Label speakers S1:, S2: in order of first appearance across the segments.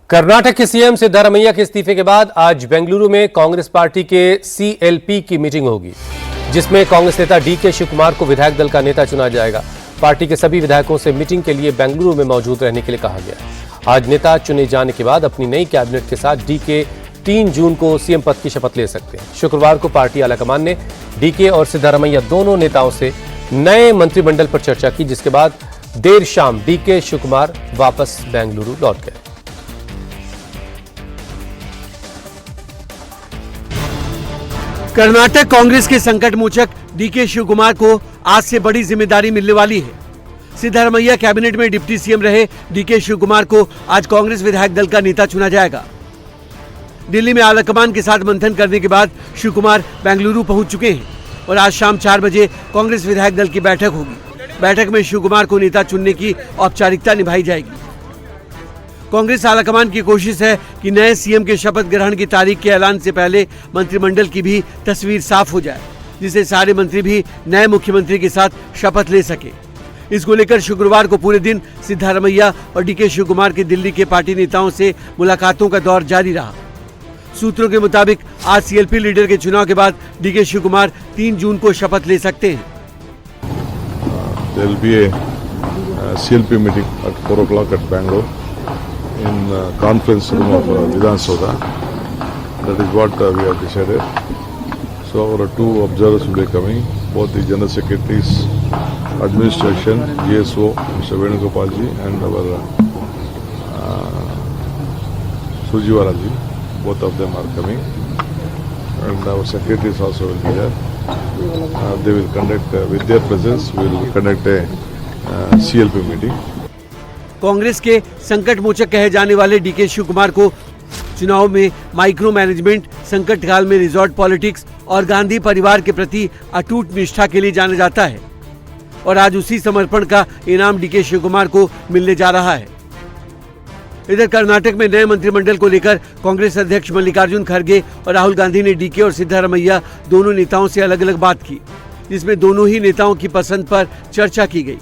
S1: कर्नाटक के सीएम सिद्धारमैया के इस्तीफे के बाद आज बेंगलुरु में कांग्रेस पार्टी के सीएलपी की मीटिंग होगी, जिसमें कांग्रेस नेता डीके शिवकुमार को विधायक दल का नेता चुना जाएगा। पार्टी के सभी विधायकों से मीटिंग के लिए बेंगलुरु में मौजूद रहने के लिए कहा गया है। आज नेता चुने जाने के बाद अपनी नई कैबिनेट के साथ डीके 3 जून को सीएम पद की शपथ ले सकते हैं। शुक्रवार को पार्टी आलाकमान ने डीके और सिद्धारमैया दोनों नेताओं से नए मंत्रिमंडल पर चर्चा की, जिसके बाद देर शाम डीके शिवकुमार वापस बेंगलुरु लौट गए।
S2: कर्नाटक कांग्रेस के संकट मोचक डीके शिवकुमार को आज से बड़ी जिम्मेदारी मिलने वाली है। सिद्धारमैया कैबिनेट में डिप्टी सीएम रहे डीके शिवकुमार को आज कांग्रेस विधायक दल का नेता चुना जाएगा। दिल्ली में आलाकमान के साथ मंथन करने के बाद शिवकुमार बेंगलुरु पहुंच चुके हैं और आज शाम 4 बजे कांग्रेस विधायक दल की बैठक होगी। बैठक में शिवकुमार को नेता चुनने की औपचारिकता निभाई जाएगी। कांग्रेस आलाकमान की कोशिश है कि नए सीएम के शपथ ग्रहण की तारीख के ऐलान से पहले मंत्रिमंडल की भी तस्वीर साफ हो जाए, जिससे सारे मंत्री भी नए मुख्यमंत्री के साथ शपथ ले सके। इसको लेकर शुक्रवार को पूरे दिन सिद्धारमैया और डीके शिवकुमार के दिल्ली के पार्टी नेताओं से मुलाकातों का दौर जारी रहा। सूत्रों के मुताबिक आज सीएलपी लीडर के चुनाव के बाद डीके शिवकुमार 3 जून को शपथ ले सकते हैं।
S3: There will be a CLP meeting at 4 o'clock at Bangalore in conference room of Vidhan Sabha. That is what we have decided. So our 2 observers will be coming, both the General Secretary's administration, GSO, Mr. Venugopalji, and our Sujivaraji. Both of them are coming, and our secretaries also will be there. They will conduct, with their presence, we will conduct a CLP meeting.
S2: Congress के संकट मोचक कहे जाने वाले DK Shivkumar को चुनाव में micro management, संकट काल में रिजॉर्ट पॉलिटिक्स और गांधी परिवार के प्रति अटूट निष्ठा के लिए जाना जाता है और आज उसी समर्पण का इनाम डीके शिवकुमार को मिलने जा रहा है। इधर कर्नाटक में नए मंत्रिमंडल को लेकर कांग्रेस अध्यक्ष मल्लिकार्जुन खड़गे और राहुल गांधी ने डीके और सिद्धारमैया दोनों नेताओं से अलग अलग बात की, जिसमें दोनों ही नेताओं की पसंद पर चर्चा की गई।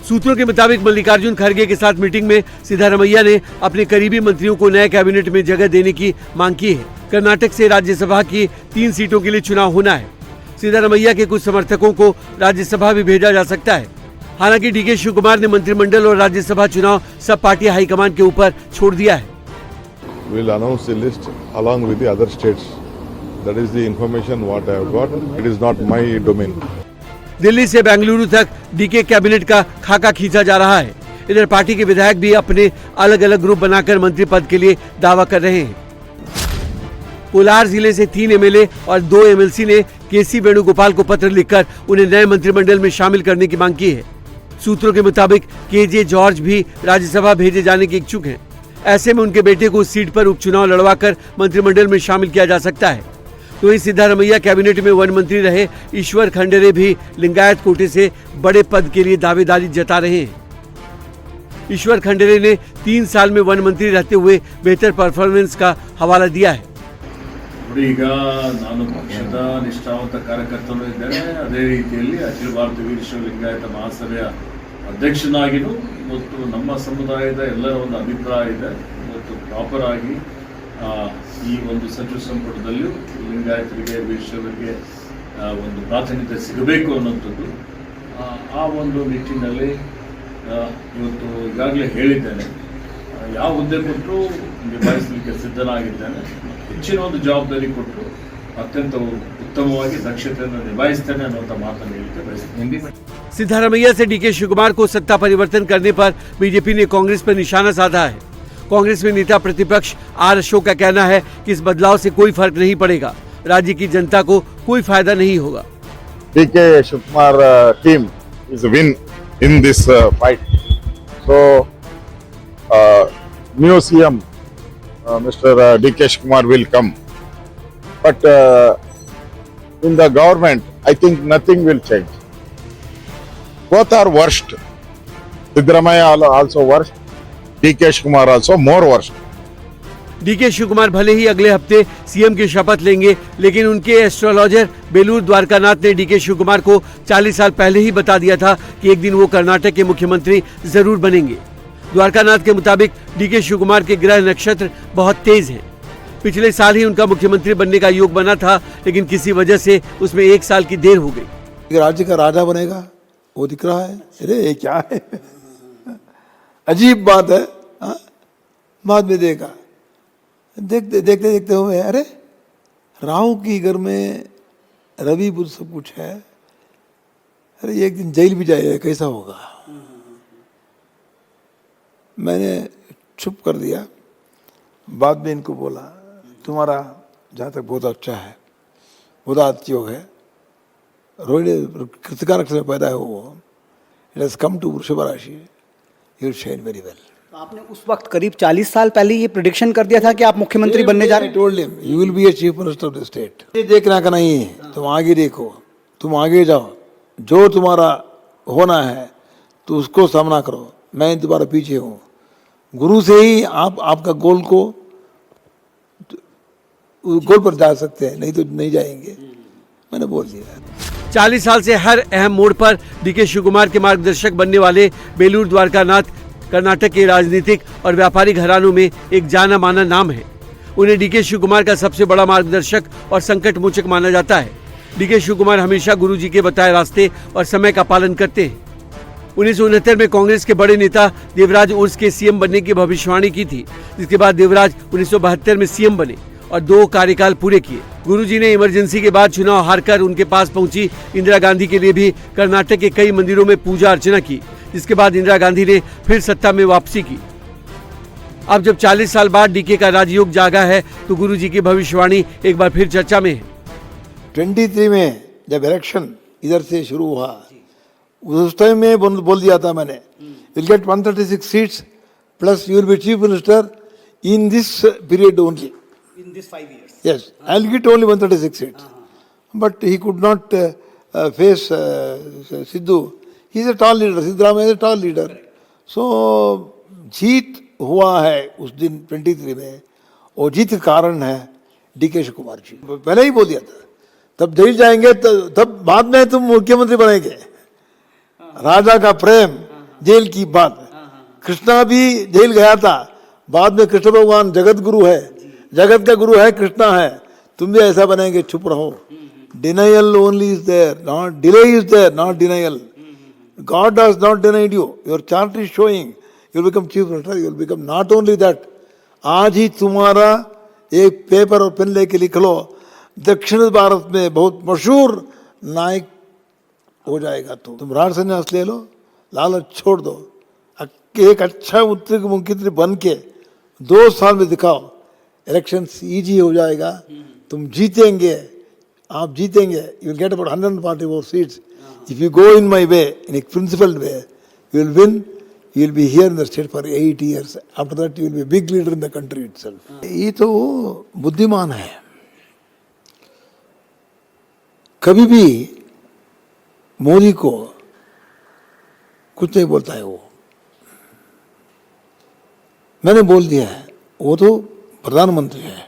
S2: सूत्रों के मुताबिक मल्लिकार्जुन खड़गे के साथ मीटिंग में सिद्धारमैया ने अपने करीबी मंत्रियों को नए कैबिनेट में जगह देने की मांग की है। कर्नाटक से राज्यसभा की 3 सीटों के लिए चुनाव होना है। सिद्धारमैया के कुछ समर्थकों को राज्यसभा भी भेजा जा सकता है। हालांकि डीके शिवकुमार ने मंत्रिमंडल और राज्यसभा चुनाव सब पार्टी हाईकमान के ऊपर छोड़ दिया है।
S3: We'll announce the list along with the other states. That is the information what I have got. It is not my domain.
S2: Delhi से बेंगलुरु तक डीके कैबिनेट का खाका खींचा जा रहा है। इधर पार्टी के विधायक भी अपने अलग अलग ग्रुप बनाकर मंत्री पद के लिए दावा कर रहे हैं। कोलार जिले से 3 एमएलए और 2 एमएलसी ने केसी वेणुगोपाल को पत्र लिखकर उन्हें नए मंत्रिमंडल में शामिल करने की मांग की है। सूत्रों के मुताबिक केजे जॉर्ज भी राज्यसभा भेजे जाने के इच्छुक हैं। ऐसे में उनके बेटे को उस सीट पर उपचुनाव लड़वाकर मंत्रिमंडल में शामिल किया जा सकता है। तो वहीं सिद्धारमैया कैबिनेट में वन मंत्री रहे ईश्वर खंडरे भी लिंगायत कोटे से बड़े पद के लिए दावेदारी जता रहे हैं। ईश्वर खंडरे ने 3 साल में वन मंत्री रहते हुए बेहतर परफॉर्मेंस का हवाला दिया है।
S4: ಈಗ ನಾನು ಪಕ್ಷದ ನಿಷ್ಠಾವಂತ ಕಾರ್ಯಕರ್ತನೂ ಇದ್ದೇನೆ, ಅದೇ ರೀತಿಯಲ್ಲಿ ಅಖಿಲ ಭಾರತ ವೀರಶೈವ ಲಿಂಗಾಯತ ಮಹಾಸಭೆಯ ಅಧ್ಯಕ್ಷನಾಗಿಯೂ ಮತ್ತು ನಮ್ಮ ಸಮುದಾಯದ ಎಲ್ಲರ ಒಂದು ಅಭಿಪ್ರಾಯ ಇದೆ, ಮತ್ತು ಪ್ರಾಪರ್ ಆಗಿ ಈ ಒಂದು ಸಚಿವ ಸಂಪುಟದಲ್ಲಿಯೂ ಲಿಂಗಾಯತರಿಗೆ ವೀರಶೈವರಿಗೆ ಒಂದು ಪ್ರಾತಿನಿಧ್ಯ ಸಿಗಬೇಕು ಅನ್ನೋಂಥದ್ದು ಆ ಒಂದು ನಿಟ್ಟಿನಲ್ಲಿ ಇವತ್ತು ಈಗಾಗಲೇ ಹೇಳಿದ್ದೇನೆ, ಯಾವ ಹುದ್ದೆ ಕೊಟ್ಟರು ನಿಭಾಯಿಸಲಿಕ್ಕೆ ಸಿದ್ಧನಾಗಿದ್ದೇನೆ। ಹೆಚ್ಚಿನ ಒಂದು ಜವಾಬ್ದಾರಿ ಕೊಟ್ಟು ಅತ್ಯಂತ ಉತ್ತಮವಾಗಿ ದಕ್ಷತೆಯನ್ನು ನಿಭಾಯಿಸ್ತೇನೆ ಅನ್ನುವಂಥ ಮಾತನ್ನು ಹೇಳಿಕೆ ಬಯಸ್ತೇನೆ।
S2: सिद्धारमैया से डीके शिवकुमार को सत्ता परिवर्तन करने पर बीजेपी ने कांग्रेस पर निशाना साधा है। कांग्रेस में नेता प्रतिपक्ष आर अशोक का कहना है कि इस बदलाव से कोई फर्क नहीं पड़ेगा, राज्य की जनता को कोई फायदा नहीं होगा।
S5: DK Shivakumar team is a win in this fight. So new CM Mr. DK Shivakumar will come, but in the government I think nothing will change. Both are worst. Siddharamaiya also worst, DK Shivakumar also more worst.
S2: DK Shivakumar भले ही अगले हफ्ते CM की शपथ लेंगे, लेकिन उनके astrologer Belur Dwarkanath ने डीके शिवकुमार को 40 साल पहले ही बता दिया था कि एक दिन वो कर्नाटक के मुख्यमंत्री जरूर बनेंगे। द्वारकानाथ के मुताबिक डीके शिव कुमार के ग्रह नक्षत्र बहुत तेज हैं। पिछले साल ही उनका मुख्यमंत्री बनने का योग बना था, लेकिन किसी वजह से उसमें 1 साल की देर हो गई।
S6: राज्य का राजा बनेगा वो दिख रहा है। अरे ये क्या है, अजीब बात है। हाँ? बाद में देखा, देखते देखते देखते हुए अरे राहु की घर में रवि बुध सब कुछ है, अरे एक दिन जेल भी जाएगा, कैसा होगा। मैंने चुप कर दिया। बाद में इनको बोला तुम्हारा जहाँ तक बहुत अच्छा है, बहुत अच्छा योग है, रोहिणी कृतिका नक्षत्र में पैदा है वो, इट हैज कम टू वृषभ राशि, you will shine very well.
S7: आपने उस वक्त करीब 40 साल पहले ये प्रेडिक्शन कर दिया था कि आप मुख्यमंत्री बनने जा रहे हैं।
S6: Told him you will be a chief minister of the state. ये देखना का नहीं है, तुम आगे देखो, तुम आगे जाओ, जो तुम्हारा होना है तो उसको सामना करो, मैं तुम्हारा पीछे हूँ। गुरु से ही आप आपका गोल को गोल पर जा सकते हैं, नहीं तो नहीं जाएंगे। मैंने बोल दिया।
S2: 40 साल से हर अहम मोड़ पर डीके शिव कुमार के मार्गदर्शक बनने वाले बेलूर द्वारकानाथ कर्नाटक के राजनीतिक और व्यापारिक घरानों में एक जाना माना नाम है। उन्हें डीके शिव कुमार का सबसे बड़ा मार्गदर्शक और संकट मोचक माना जाता है। डीके शिव कुमार हमेशा गुरुजी के बताए रास्ते और समय का पालन करते हैं। 1969 में कांग्रेस के बड़े नेता देवराज उर्स के सीएम बनने की भविष्यवाणी की थी, जिसके बाद देवराज 1972 में सीएम बने और 2 कार्यकाल पूरे किए। गुरुजी ने इमरजेंसी के बाद चुनाव हारकर उनके पास पहुंची इंदिरा गांधी के लिए भी कर्नाटक के कई मंदिरों में पूजा अर्चना की, जिसके बाद इंदिरा गांधी ने फिर सत्ता में वापसी की। अब जब 40 साल बाद डीके का राजयोग जागा है तो गुरुजी की भविष्यवाणी एक बार फिर चर्चा में है।
S6: 23 में जब इलेक्शन इधर से शुरू हुआ, उस टाइम में बोल दिया था मैंने, will get 136 seats plus you will be chief minister in this period only,
S7: in this 5 years.
S6: yes, I'll get only 136 seats. But he could not face Sidhu. He's a tall leader, Siddaramaiah is a tall leader. So जीत हुआ है उस दिन 23 में, और जीत का कारण है DK Shiv Kumar ji. पहले ही बोल दिया था, तब जेल जाएंगे तब बाद में तुम मुख्यमंत्री बनेंगे। राजा का प्रेम, जेल की बात। कृष्णा भी जेल गया था, बाद में कृष्ण भगवान जगत गुरु है, जगत का गुरु है कृष्णा है। तुम भी ऐसा बनेंगे, चुप रहो। Denial only is there, not delay is there, not denial. God does not denied you, your chart is showing you will become chief minister, you will become not only that. आज ही तुम्हारा एक पेपर और pen लेके लिख लो, दक्षिण भारत में बहुत मशहूर नायक हो जाएगा। तुम राज संन्यास ले लो, लालच छोड़ दो, एक अच्छा मुख्यमंत्री बन के 2 साल में दिखाओ, इलेक्शन इजी हो जाएगा, तुम जीतेंगे, आप जीतेंगे। You will get about 144 seats if you go in my way, in A principled way, you will win, you will be here in the state for 8 years, after that you will be big leader in the country itself. ये तो बुद्धिमान है, कभी भी मोदी को कुछ नहीं बोलता है वो। मैंने बोल दिया है, वो तो प्रधानमंत्री है,